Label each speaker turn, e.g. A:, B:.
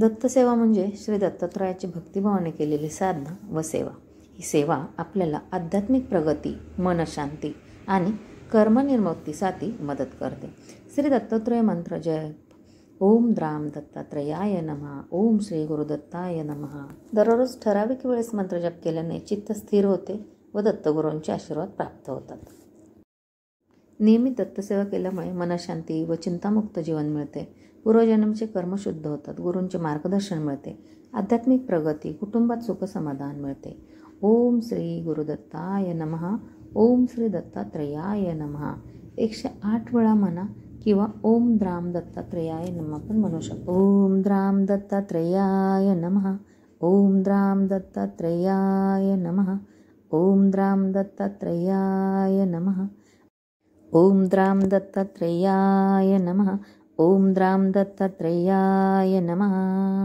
A: दत्तसेवा म्हणजे श्री दत्तात्रयाची भक्तिभावाने केलेली साधना व सेवा. ही सेवा आपल्याला आध्यात्मिक प्रगती, मनशांती आणि कर्मनिर्मुक्तीसाठी मदत करते. श्री दत्तात्रय मंत्र जप. ओम द्राम दत्तात्रयाय नमः. ओम श्री गुरुदत्ताय नमः. दररोज ठराविक वेळेस मंत्र जप केल्याने चित्त स्थिर होते व दत्तगुरूंचे आशीर्वाद प्राप्त होतात. नियमित दत्तसेवा केल्यामुळे मनशांती व चिंतामुक्त जीवन मिळते. पूर्वजन्मचे कर्म शुद्ध होतात. गुरूंचे मार्गदर्शन मिळते. आध्यात्मिक प्रगती, कुटुंबात सुखसमाधान मिळते. ओम श्री गुरुदत्ताय नमः. ओम श्री दत्तात्रयाय नमः 108 वेळा म्हणा किंवा ओम द्राम दत्तात्रयाय नमः पण म्हणू शकतो. ओम द्राम दत्तात्रयाय नमः. ओम द्राम दत्तात्रयाय नमः. ओम द्राम दत्तात्रयाय नमः. ओम द्राम दत्तात्रयाय नमः. ओम द्राम दत्तात्रयाय नमः.